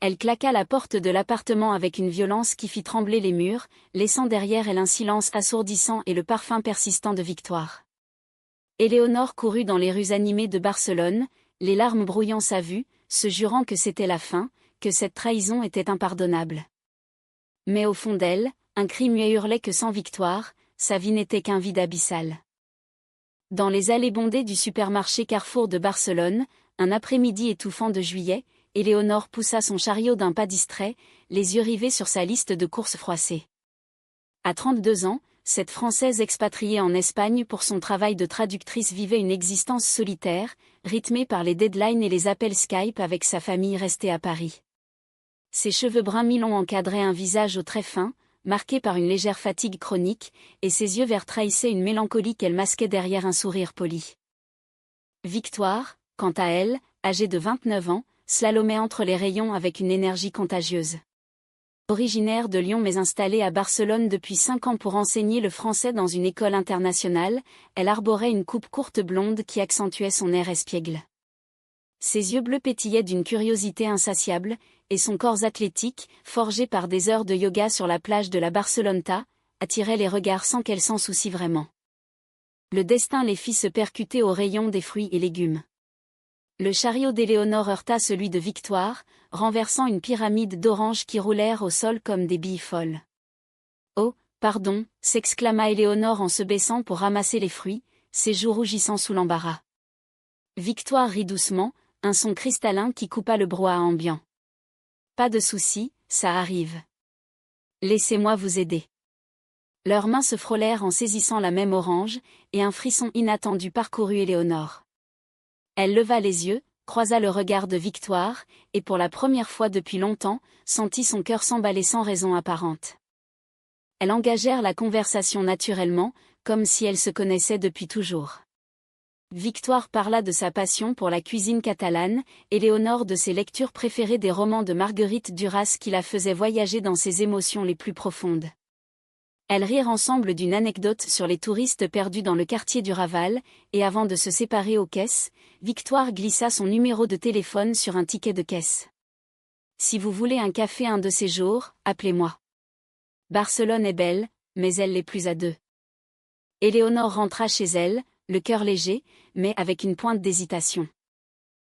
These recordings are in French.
Elle claqua la porte de l'appartement avec une violence qui fit trembler les murs, laissant derrière elle un silence assourdissant et le parfum persistant de Victoire. Éléonore courut dans les rues animées de Barcelone, les larmes brouillant sa vue, se jurant que c'était la fin, que cette trahison était impardonnable. Mais au fond d'elle, un cri muet hurlait que sans Victoire, sa vie n'était qu'un vide abyssal. Dans les allées bondées du supermarché Carrefour de Barcelone, un après-midi étouffant de juillet, Éléonore poussa son chariot d'un pas distrait, les yeux rivés sur sa liste de courses froissées. À 32 ans, cette Française expatriée en Espagne pour son travail de traductrice vivait une existence solitaire, rythmée par les deadlines et les appels Skype avec sa famille restée à Paris. Ses cheveux bruns mi-longs encadraient un visage aux traits fins, marqué par une légère fatigue chronique, et ses yeux verts trahissaient une mélancolie qu'elle masquait derrière un sourire poli. Victoire, quant à elle, âgée de 29 ans, slalomait entre les rayons avec une énergie contagieuse. Originaire de Lyon mais installée à Barcelone depuis 5 ans pour enseigner le français dans une école internationale, elle arborait une coupe courte blonde qui accentuait son air espiègle. Ses yeux bleus pétillaient d'une curiosité insatiable, et son corps athlétique, forgé par des heures de yoga sur la plage de la Barceloneta, attirait les regards sans qu'elle s'en soucie vraiment. Le destin les fit se percuter au rayon des fruits et légumes. Le chariot d'Éléonore heurta celui de Victoire, renversant une pyramide d'oranges qui roulèrent au sol comme des billes folles. « Oh, pardon !» s'exclama Éléonore en se baissant pour ramasser les fruits, ses joues rougissant sous l'embarras. Victoire rit doucement, un son cristallin qui coupa le brouhaha ambiant. « Pas de souci, ça arrive. Laissez-moi vous aider. » Leurs mains se frôlèrent en saisissant la même orange, et un frisson inattendu parcourut Éléonore. Elle leva les yeux, croisa le regard de Victoire, et pour la première fois depuis longtemps, sentit son cœur s'emballer sans raison apparente. Elles engagèrent la conversation naturellement, comme si elles se connaissaient depuis toujours. Victoire parla de sa passion pour la cuisine catalane, Éléonore de ses lectures préférées des romans de Marguerite Duras qui la faisaient voyager dans ses émotions les plus profondes. Elles rirent ensemble d'une anecdote sur les touristes perdus dans le quartier du Raval, et avant de se séparer aux caisses, Victoire glissa son numéro de téléphone sur un ticket de caisse. « Si vous voulez un café un de ces jours, appelez-moi. Barcelone est belle, mais elle l'est plus à deux. » Éléonore rentra chez elle, le cœur léger, mais avec une pointe d'hésitation.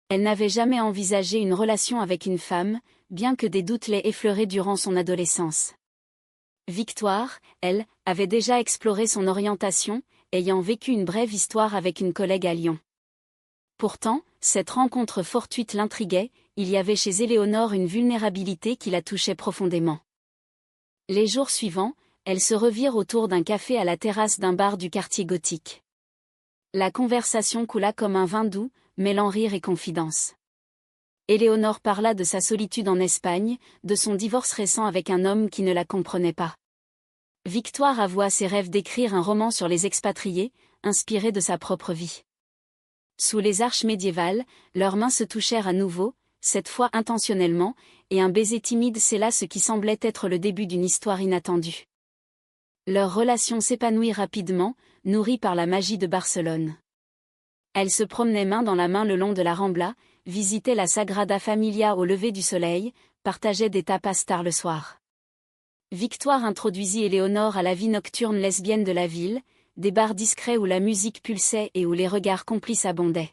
Elle n'avait jamais envisagé une relation avec une femme, bien que des doutes l'aient effleurée durant son adolescence. Victoire, elle, avait déjà exploré son orientation, ayant vécu une brève histoire avec une collègue à Lyon. Pourtant, cette rencontre fortuite l'intriguait, il y avait chez Éléonore une vulnérabilité qui la touchait profondément. Les jours suivants, elles se revirent autour d'un café à la terrasse d'un bar du quartier gothique. La conversation coula comme un vin doux, mêlant rire et confidence. Éléonore parla de sa solitude en Espagne, de son divorce récent avec un homme qui ne la comprenait pas. Victoire avoua ses rêves d'écrire un roman sur les expatriés, inspiré de sa propre vie. Sous les arches médiévales, leurs mains se touchèrent à nouveau, cette fois intentionnellement, et un baiser timide scella ce qui semblait être le début d'une histoire inattendue. Leur relation s'épanouit rapidement, nourrie par la magie de Barcelone. Elles se promenaient main dans la main le long de la Rambla, visitaient la Sagrada Familia au lever du soleil, partageaient des tapas tard le soir. Victoire introduisit Éléonore à la vie nocturne lesbienne de la ville, des bars discrets où la musique pulsait et où les regards complices abondaient.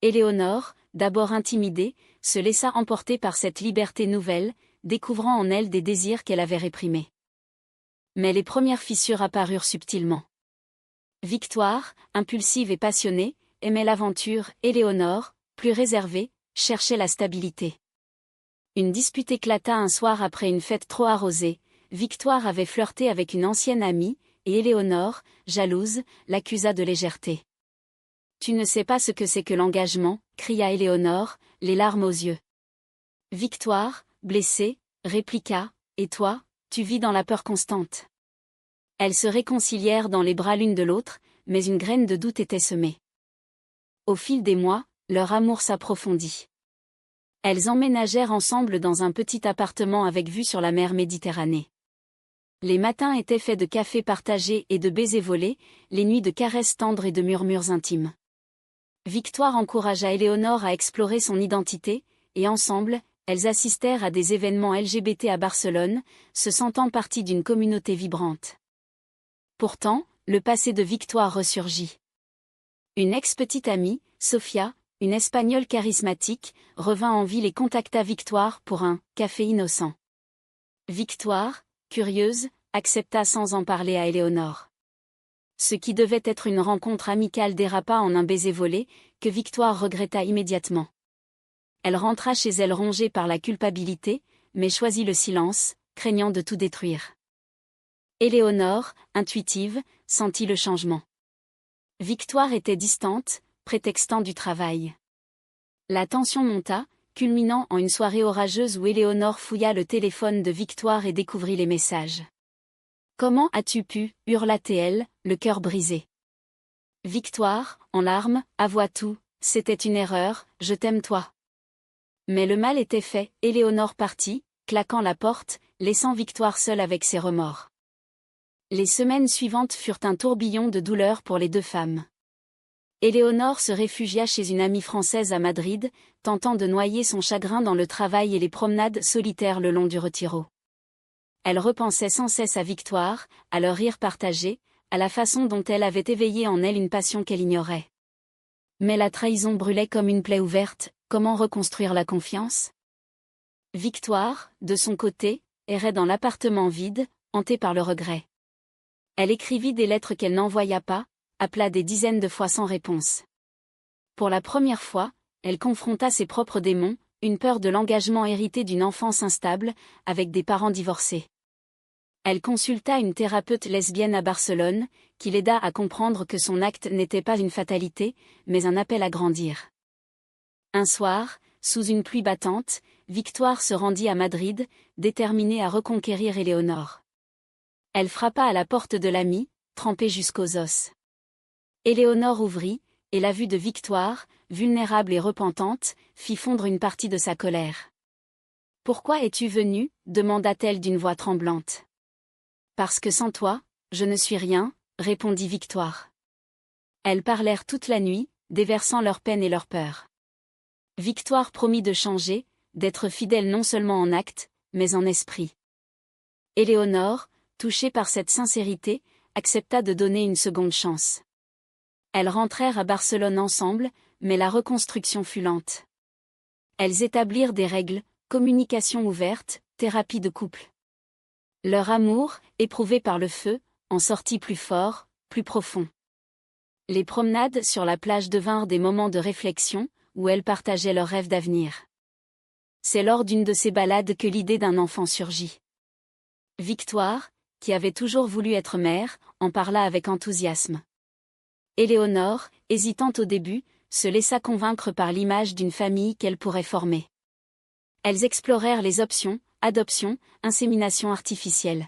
Éléonore, d'abord intimidée, se laissa emporter par cette liberté nouvelle, découvrant en elle des désirs qu'elle avait réprimés. Mais les premières fissures apparurent subtilement. Victoire, impulsive et passionnée, aimait l'aventure, Éléonore, plus réservée, cherchait la stabilité. Une dispute éclata un soir après une fête trop arrosée, Victoire avait flirté avec une ancienne amie, et Éléonore, jalouse, l'accusa de légèreté. « Tu ne sais pas ce que c'est que l'engagement » cria Éléonore, les larmes aux yeux. Victoire, blessée, répliqua « Et toi, tu vis dans la peur constante. » Elles se réconcilièrent dans les bras l'une de l'autre, mais une graine de doute était semée. Au fil des mois, leur amour s'approfondit. Elles emménagèrent ensemble dans un petit appartement avec vue sur la mer Méditerranée. Les matins étaient faits de cafés partagés et de baisers volés, les nuits de caresses tendres et de murmures intimes. Victoire encouragea Éléonore à explorer son identité, et ensemble, elles assistèrent à des événements LGBT à Barcelone, se sentant partie d'une communauté vibrante. Pourtant, le passé de Victoire ressurgit. Une ex-petite amie, Sofia, une Espagnole charismatique, revint en ville et contacta Victoire pour un « café innocent ». Victoire, curieuse, accepta sans en parler à Éléonore. Ce qui devait être une rencontre amicale dérapa en un baiser volé, que Victoire regretta immédiatement. Elle rentra chez elle rongée par la culpabilité, mais choisit le silence, craignant de tout détruire. Éléonore, intuitive, sentit le changement. Victoire était distante, prétextant du travail. La tension monta, culminant en une soirée orageuse où Éléonore fouilla le téléphone de Victoire et découvrit les messages. « Comment as-tu pu » hurla-t-elle, le cœur brisé. Victoire, en larmes, avoua tout, « C'était une erreur, je t'aime toi. » Mais le mal était fait, Éléonore partit, claquant la porte, laissant Victoire seule avec ses remords. Les semaines suivantes furent un tourbillon de douleur pour les deux femmes. Éléonore se réfugia chez une amie française à Madrid, tentant de noyer son chagrin dans le travail et les promenades solitaires le long du Retiro. Elle repensait sans cesse à Victoire, à leur rire partagé, à la façon dont elle avait éveillé en elle une passion qu'elle ignorait. Mais la trahison brûlait comme une plaie ouverte, comment reconstruire la confiance ? Victoire, de son côté, errait dans l'appartement vide, hantée par le regret. Elle écrivit des lettres qu'elle n'envoya pas, appela des dizaines de fois sans réponse. Pour la première fois, elle confronta ses propres démons, une peur de l'engagement hérité d'une enfance instable, avec des parents divorcés. Elle consulta une thérapeute lesbienne à Barcelone, qui l'aida à comprendre que son acte n'était pas une fatalité, mais un appel à grandir. Un soir, sous une pluie battante, Victoire se rendit à Madrid, déterminée à reconquérir Éléonore. Elle frappa à la porte de l'amie, trempée jusqu'aux os. Éléonore ouvrit, et la vue de Victoire, vulnérable et repentante, fit fondre une partie de sa colère. « Pourquoi es-tu venue » demanda-t-elle d'une voix tremblante. « Parce que sans toi, je ne suis rien » répondit Victoire. Elles parlèrent toute la nuit, déversant leur peine et leur peur. Victoire promit de changer, d'être fidèle non seulement en acte, mais en esprit. Éléonore, touchée par cette sincérité, accepta de donner une seconde chance. Elles rentrèrent à Barcelone ensemble, mais la reconstruction fut lente. Elles établirent des règles, communication ouverte, thérapie de couple. Leur amour, éprouvé par le feu, en sortit plus fort, plus profond. Les promenades sur la plage devinrent des moments de réflexion, où elles partageaient leurs rêves d'avenir. C'est lors d'une de ces balades que l'idée d'un enfant surgit. Victoire, qui avait toujours voulu être mère, en parla avec enthousiasme. Éléonore, hésitante au début, se laissa convaincre par l'image d'une famille qu'elle pourrait former. Elles explorèrent les options, adoption, insémination artificielle.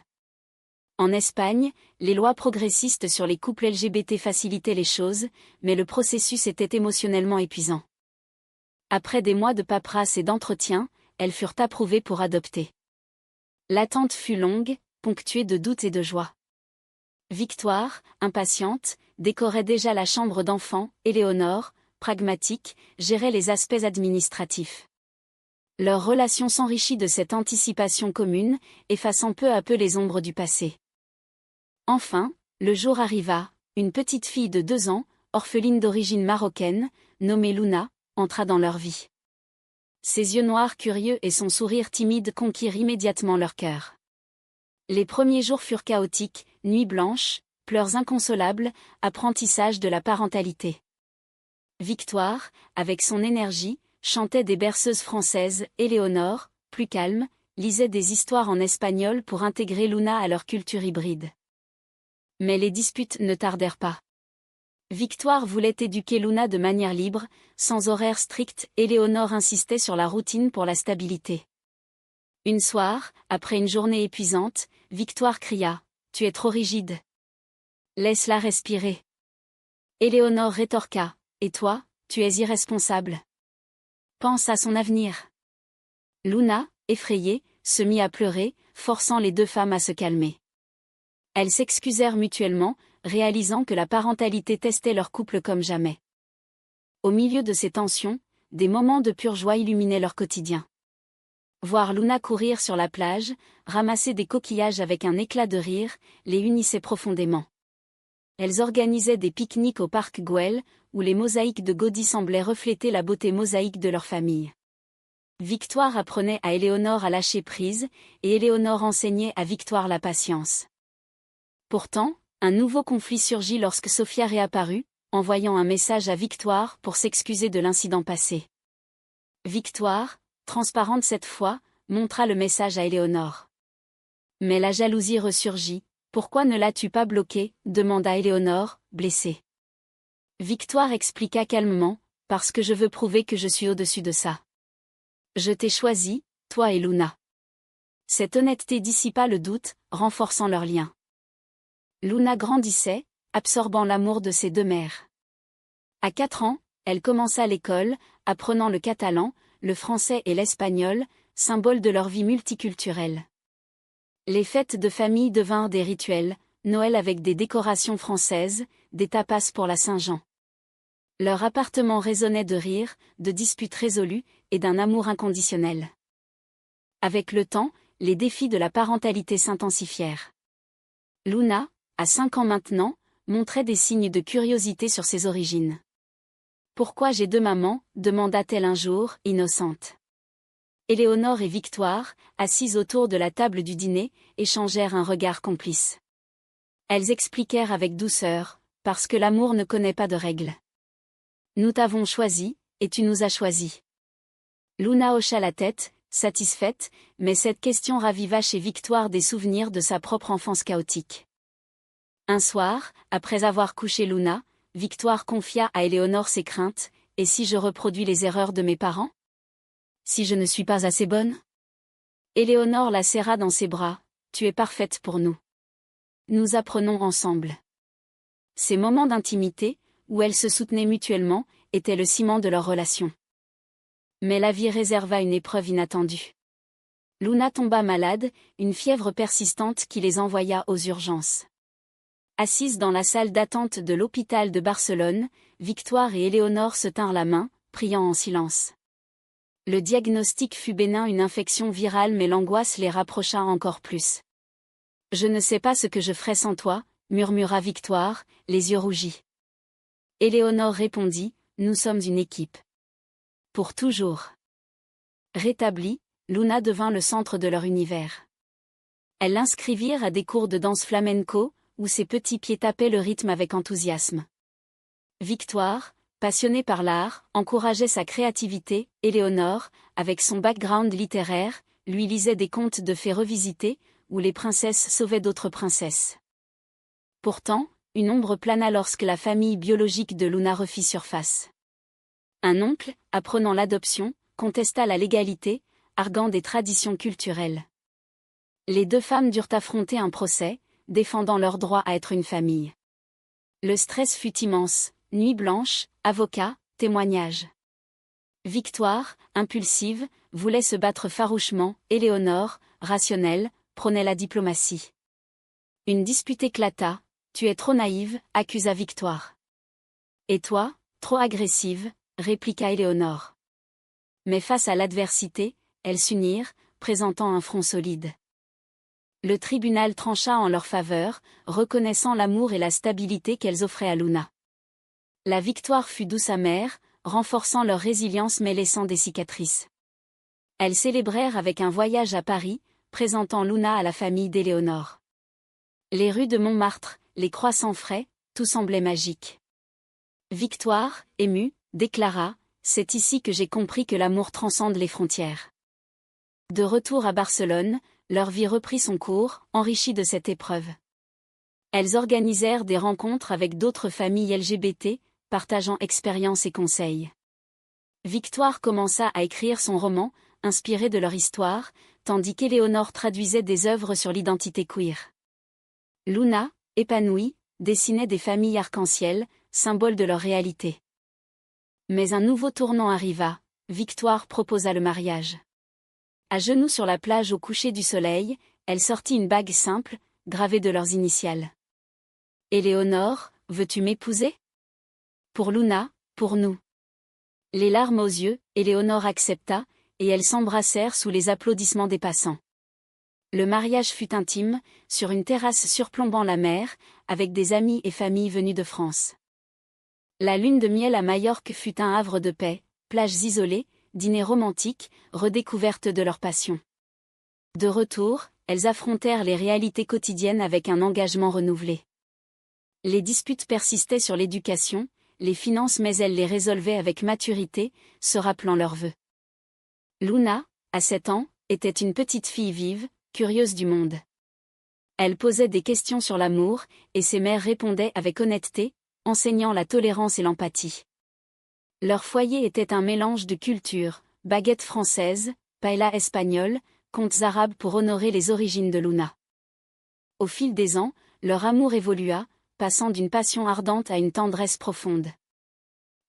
En Espagne, les lois progressistes sur les couples LGBT facilitaient les choses, mais le processus était émotionnellement épuisant. Après des mois de paperasse et d'entretien, elles furent approuvées pour adopter. L'attente fut longue, ponctuée de doutes et de joie. Victoire, impatiente, décorait déjà la chambre d'enfant, Éléonore, pragmatique, gérait les aspects administratifs. Leur relation s'enrichit de cette anticipation commune, effaçant peu à peu les ombres du passé. Enfin, le jour arriva, une petite fille de 2 ans, orpheline d'origine marocaine, nommée Luna, entra dans leur vie. Ses yeux noirs curieux et son sourire timide conquirent immédiatement leur cœur. Les premiers jours furent chaotiques, nuits blanches, pleurs inconsolables, apprentissage de la parentalité. Victoire, avec son énergie, chantait des berceuses françaises, Éléonore, plus calme, lisait des histoires en espagnol pour intégrer Luna à leur culture hybride. Mais les disputes ne tardèrent pas. Victoire voulait éduquer Luna de manière libre, sans horaire strict, Éléonore insistait sur la routine pour la stabilité. Une soir, après une journée épuisante, Victoire cria « Tu es trop rigide. Laisse-la respirer. » Éléonore rétorqua « Et toi, tu es irresponsable. Pense à son avenir. » Luna, effrayée, se mit à pleurer, forçant les deux femmes à se calmer. Elles s'excusèrent mutuellement, réalisant que la parentalité testait leur couple comme jamais. Au milieu de ces tensions, des moments de pure joie illuminaient leur quotidien. Voir Luna courir sur la plage, ramasser des coquillages avec un éclat de rire, les unissait profondément. Elles organisaient des pique-niques au parc Güell, où les mosaïques de Gaudí semblaient refléter la beauté mosaïque de leur famille. Victoire apprenait à Éléonore à lâcher prise, et Éléonore enseignait à Victoire la patience. Pourtant, un nouveau conflit surgit lorsque Sophia réapparut, envoyant un message à Victoire pour s'excuser de l'incident passé. Victoire, transparente cette fois, montra le message à Éléonore. Mais la jalousie ressurgit. « Pourquoi ne l'as-tu pas bloqué ?» demanda Éléonore, blessée. Victoire expliqua calmement, « Parce que je veux prouver que je suis au-dessus de ça. Je t'ai choisi, toi et Luna. » Cette honnêteté dissipa le doute, renforçant leur lien. Luna grandissait, absorbant l'amour de ses deux mères. À 4 ans, elle commença l'école, apprenant le catalan, le français et l'espagnol, symboles de leur vie multiculturelle. Les fêtes de famille devinrent des rituels, Noël avec des décorations françaises, des tapas pour la Saint-Jean. Leur appartement résonnait de rires, de disputes résolues, et d'un amour inconditionnel. Avec le temps, les défis de la parentalité s'intensifièrent. Luna, à 5 ans maintenant, montrait des signes de curiosité sur ses origines. « Pourquoi j'ai deux mamans ?» demanda-t-elle un jour, innocente. Éléonore et Victoire, assises autour de la table du dîner, échangèrent un regard complice. Elles expliquèrent avec douceur, « Parce que l'amour ne connaît pas de règles. Nous t'avons choisi, et tu nous as choisis. » Luna hocha la tête, satisfaite, mais cette question raviva chez Victoire des souvenirs de sa propre enfance chaotique. Un soir, après avoir couché Luna, Victoire confia à Éléonore ses craintes, « Et si je reproduis les erreurs de mes parents ? Si je ne suis pas assez bonne ?» Éléonore la serra dans ses bras, « Tu es parfaite pour nous. Nous apprenons ensemble. » Ces moments d'intimité, où elles se soutenaient mutuellement, étaient le ciment de leur relation. Mais la vie réserva une épreuve inattendue. Luna tomba malade, une fièvre persistante qui les envoya aux urgences. Assises dans la salle d'attente de l'hôpital de Barcelone, Victoire et Éléonore se tinrent la main, priant en silence. Le diagnostic fut bénin, une infection virale, mais l'angoisse les rapprocha encore plus. « Je ne sais pas ce que je ferais sans toi », murmura Victoire, les yeux rougis. Éléonore répondit, « Nous sommes une équipe. Pour toujours. » Rétablie, Luna devint le centre de leur univers. Elles l'inscrivirent à des cours de danse flamenco, où ses petits pieds tapaient le rythme avec enthousiasme. Victoire, passionnée par l'art, encourageait sa créativité. Éléonore, avec son background littéraire, lui lisait des contes de fées revisités, où les princesses sauvaient d'autres princesses. Pourtant, une ombre plana lorsque la famille biologique de Luna refit surface. Un oncle, apprenant l'adoption, contesta la légalité, arguant des traditions culturelles. Les deux femmes durent affronter un procès, défendant leur droit à être une famille. Le stress fut immense, nuit blanche, avocats, témoignages. Victoire, impulsive, voulait se battre farouchement. Éléonore, rationnelle, prônait la diplomatie. Une dispute éclata. « Tu es trop naïve », accusa Victoire. « Et toi, trop agressive », répliqua Éléonore. Mais face à l'adversité, elles s'unirent, présentant un front solide. Le tribunal trancha en leur faveur, reconnaissant l'amour et la stabilité qu'elles offraient à Luna. La victoire fut douce amère, renforçant leur résilience mais laissant des cicatrices. Elles célébrèrent avec un voyage à Paris, présentant Luna à la famille d'Éléonore. Les rues de Montmartre, les croissants frais, tout semblait magique. Victoire, émue, déclara, « C'est ici que j'ai compris que l'amour transcende les frontières. » De retour à Barcelone, leur vie reprit son cours, enrichie de cette épreuve. Elles organisèrent des rencontres avec d'autres familles LGBT, partageant expériences et conseils. Victoire commença à écrire son roman, inspiré de leur histoire, tandis qu'Éléonore traduisait des œuvres sur l'identité queer. Luna, épanouie, dessinait des familles arc-en-ciel, symboles de leur réalité. Mais un nouveau tournant arriva, Victoire proposa le mariage. À genoux sur la plage au coucher du soleil, elle sortit une bague simple, gravée de leurs initiales. « Éléonore, veux-tu m'épouser ? » Pour Luna, pour nous. Les larmes aux yeux, Éléonore accepta, et elles s'embrassèrent sous les applaudissements des passants. Le mariage fut intime, sur une terrasse surplombant la mer, avec des amis et familles venus de France. La lune de miel à Majorque fut un havre de paix, plages isolées, dîners romantiques, redécouverte de leur passion. De retour, elles affrontèrent les réalités quotidiennes avec un engagement renouvelé. Les disputes persistaient sur l'éducation, les finances, mais elles les résolvaient avec maturité, se rappelant leurs vœux. Luna, à 7 ans, était une petite fille vive, curieuse du monde. Elle posait des questions sur l'amour, et ses mères répondaient avec honnêteté, enseignant la tolérance et l'empathie. Leur foyer était un mélange de cultures, baguettes françaises, paella espagnole, contes arabes pour honorer les origines de Luna. Au fil des ans, leur amour évolua, passant d'une passion ardente à une tendresse profonde.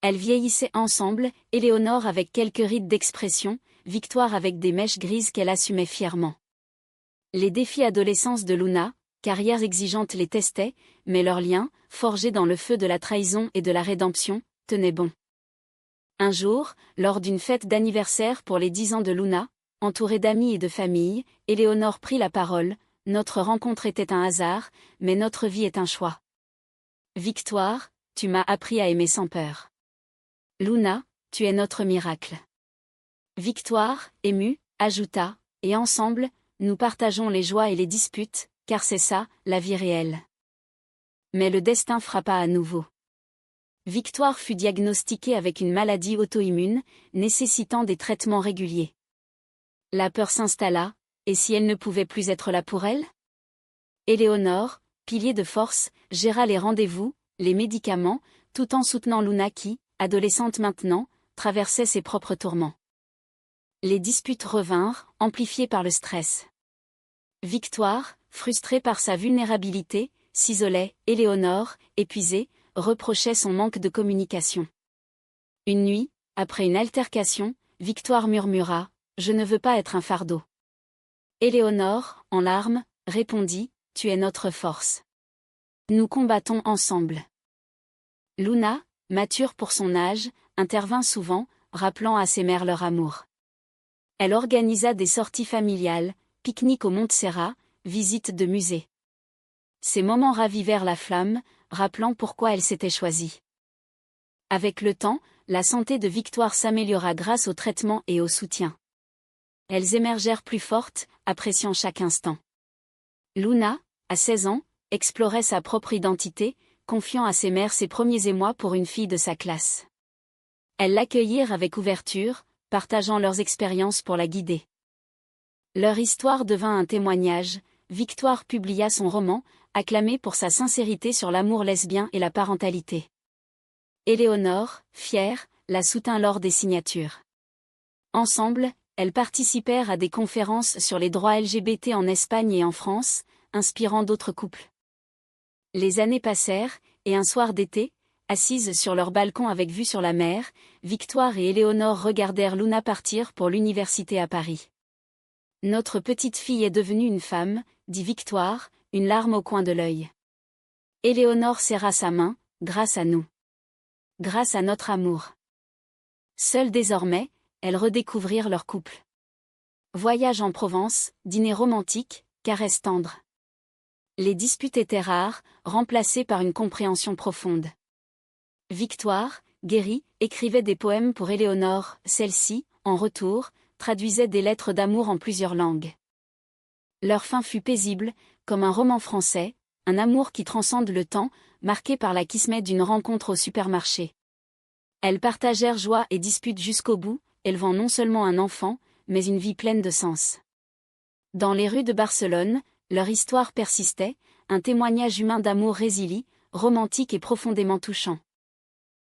Elles vieillissaient ensemble, Éléonore avec quelques rides d'expression, Victoire avec des mèches grises qu'elle assumait fièrement. Les défis adolescence de Luna, carrières exigeantes les testaient, mais leur lien, forgé dans le feu de la trahison et de la rédemption, tenait bon. Un jour, lors d'une fête d'anniversaire pour les 10 ans de Luna, entourée d'amis et de famille, Éléonore prit la parole. Notre rencontre était un hasard, mais notre vie est un choix. Victoire, tu m'as appris à aimer sans peur. Luna, tu es notre miracle. Victoire, émue, ajouta, et ensemble, nous partageons les joies et les disputes, car c'est ça, la vie réelle. Mais le destin frappa à nouveau. Victoire fut diagnostiquée avec une maladie auto-immune, nécessitant des traitements réguliers. La peur s'installa, et si elle ne pouvait plus être là pour elle? Éléonore, pilier de force, géra les rendez-vous, les médicaments, tout en soutenant Luna qui, adolescente maintenant, traversait ses propres tourments. Les disputes revinrent, amplifiées par le stress. Victoire, frustrée par sa vulnérabilité, s'isolait, Éléonore, épuisée, reprochait son manque de communication. Une nuit, après une altercation, Victoire murmura « Je ne veux pas être un fardeau ». Éléonore, en larmes, répondit « Tu es notre force. Nous combattons ensemble ». Luna, mature pour son âge, intervint souvent, rappelant à ses mères leur amour. Elle organisa des sorties familiales, pique-niques au Montserrat, visites de musées. Ces moments ravivèrent la flamme, rappelant pourquoi elle s'était choisie. Avec le temps, la santé de Victoire s'améliora grâce au traitement et au soutien. Elles émergèrent plus fortes, appréciant chaque instant. Luna, à 16 ans, explorait sa propre identité, confiant à ses mères ses premiers émois pour une fille de sa classe. Elles l'accueillirent avec ouverture, partageant leurs expériences pour la guider. Leur histoire devint un témoignage. Victoire publia son roman, acclamé pour sa sincérité sur l'amour lesbien et la parentalité. Éléonore, fière, la soutint lors des signatures. Ensemble, elles participèrent à des conférences sur les droits LGBT en Espagne et en France, inspirant d'autres couples. Les années passèrent, et un soir d'été, assises sur leur balcon avec vue sur la mer, Victoire et Éléonore regardèrent Luna partir pour l'université à Paris. « Notre petite fille est devenue une femme », dit Victoire, une larme au coin de l'œil. Éléonore serra sa main, « Grâce à nous. Grâce à notre amour. » Seules désormais, elles redécouvrirent leur couple. Voyage en Provence, dîner romantique, caresses tendres. Les disputes étaient rares, remplacées par une compréhension profonde. Victoire, guérie, écrivait des poèmes pour Éléonore, celle-ci, en retour, traduisait des lettres d'amour en plusieurs langues. Leur fin fut paisible, comme un roman français, un amour qui transcende le temps, marqué par la kismet d'une rencontre au supermarché. Elles partagèrent joie et disputes jusqu'au bout, élevant non seulement un enfant, mais une vie pleine de sens. Dans les rues de Barcelone, leur histoire persistait, un témoignage humain d'amour résili, romantique et profondément touchant.